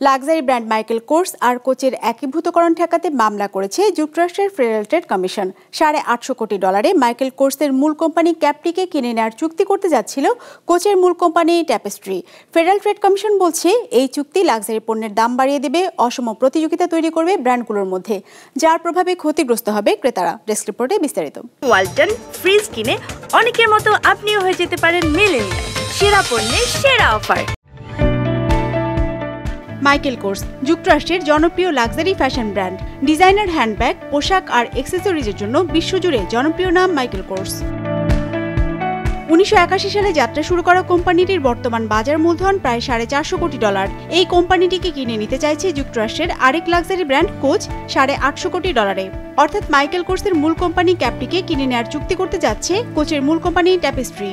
Luxury brand Michael course আর কোচের একীভূতকরণ ঠেকাতে মামলা করেছে যুক্তরাষ্ট্রের ফেডারেল ট্রেড কমিশন। $850 কোটি মাইকেল কোর্সের মূল কোম্পানি ক্যাপটিকে কিনে নেওয়ার চুক্তি করতে যাচ্ছিল কোচের মূল company tapestry. Federal trade commission বলছে এই চুক্তি লাক্সারি পণ্যের দাম বাড়িয়ে দেবে, অসম প্রতিযোগিতা তৈরি করবে ব্র্যান্ডগুলোর মধ্যে, যার প্রভাবে ক্ষতিগ্রস্ত হবে ক্রেতারা। ডেস্ক রিপোর্টে বিস্তারিত। ওয়ালটন ফ্রিজ কিনে অনেকের মতো আপনিও হয়ে যেতে পারেন মিলেনিয়াল। সেরা পণ্যের সেরা অফার। মাইকেল কোর্স যুক্তরাষ্ট্রের জনপ্রিয় luxury fashion brand. Designer handbag, পোশাক আর অ্যাক্সেসরিজের জন্য বিশ্বজুড়ে জনপ্রিয় নাম মাইকেল কোর্স। 1981 সালে যাত্রা শুরু করা কোম্পানিটির বর্তমান বাজার মূলধন প্রায় $450 কোটি। এই কোম্পানিটিকে কিনে নিতে চাইছে যুক্তরাষ্ট্রের আরেক লাক্সারি ব্র্যান্ড কোচ $850 কোটি। অর্থাৎ মাইকেল কোর্সের মূল কোম্পানি ক্যাপটিকে কিনে নেওয়ার চুক্তি করতে যাচ্ছে কোচের মূল কোম্পানি ট্যাপেস্ট্রি।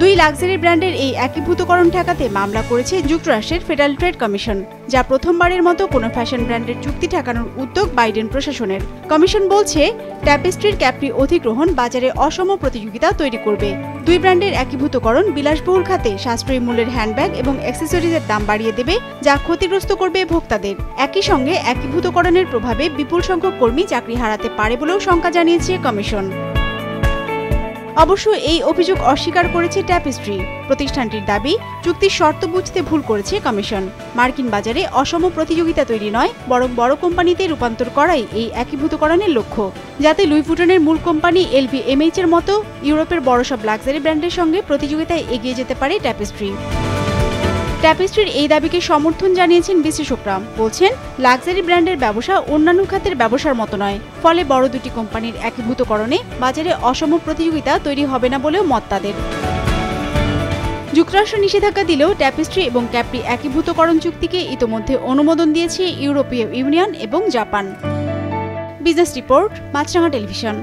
দুই লাক্সারি ব্র্যান্ডের এই একীভূতকরণ ঠেকাতে মামলা করেছে যুক্তরাষ্ট্রের ফেডারেল ট্রেড কমিশন, যা প্রথমবারের মতো কোনো ফ্যাশন ব্র্যান্ডের চুক্তি ঠেকানোর উদ্যোগ বাইডেন প্রশাসনের। কমিশন বলছে ট্যাপেস্ট্রির ক্যাপটি অধিগ্রহণ বাজারে অসম প্রতিযোগিতা তৈরি করবে। দুই ব্র্যান্ডের একীভূতকরণ বিলাসবহুল খাতে সাশ্রয়ী মূল্যের হ্যান্ডব্যাগ এবং অ্যাক্সেসরিজের দাম বাড়িয়ে দেবে, যা ক্ষতিগ্রস্ত করবে ভোক্তাদের। একই সঙ্গে একীভূতকরণের প্রভাবে বিপুল সংখ্যক কর্মী চাকরি হারাতে পারে বলেও শঙ্কা জানিয়েছে কমিশন। অবশ্য এই অভিযোগ অস্বীকার করেছে ট্যাপেস্ট্রি। প্রতিষ্ঠানটির দাবি, চুক্তির শর্ত বুঝতে ভুল করেছে কমিশন। মার্কিন বাজারে অসম প্রতিযোগিতা তৈরি নয়, বরং বড় কোম্পানিতে রূপান্তর করাই এই একীভূতকরণের লক্ষ্য, যাতে লুই ভুটনের মূল কোম্পানি LVMH এর মতো ইউরোপের বড় সব লাক্সারি ব্র্যান্ডের সঙ্গে প্রতিযোগিতায় এগিয়ে যেতে পারে ট্যাপেস্ট্রি। ট্যাপেস্ট্রির এই দাবিকে সমর্থন জানিয়েছেন বিশ্লেষকরা। বলছেন, লাক্সারি ব্র্যান্ডের ব্যবসা অন্যান্য খাতের ব্যবসার মতো নয়, ফলে বড় দুটি কোম্পানির একীভূতকরণে বাজারে অসম প্রতিযোগিতা তৈরি হবে না বলেও মত তাদের। যুক্তরাষ্ট্র নিষেধাজ্ঞা দিলেও ট্যাপেস্ট্রি এবং ক্যাপটি একীভূতকরণ চুক্তিকে ইতোমধ্যে অনুমোদন দিয়েছে ইউরোপীয় ইউনিয়ন এবং জাপান। বিজনেস রিপোর্ট, মাছরাঙা টেলিভিশন।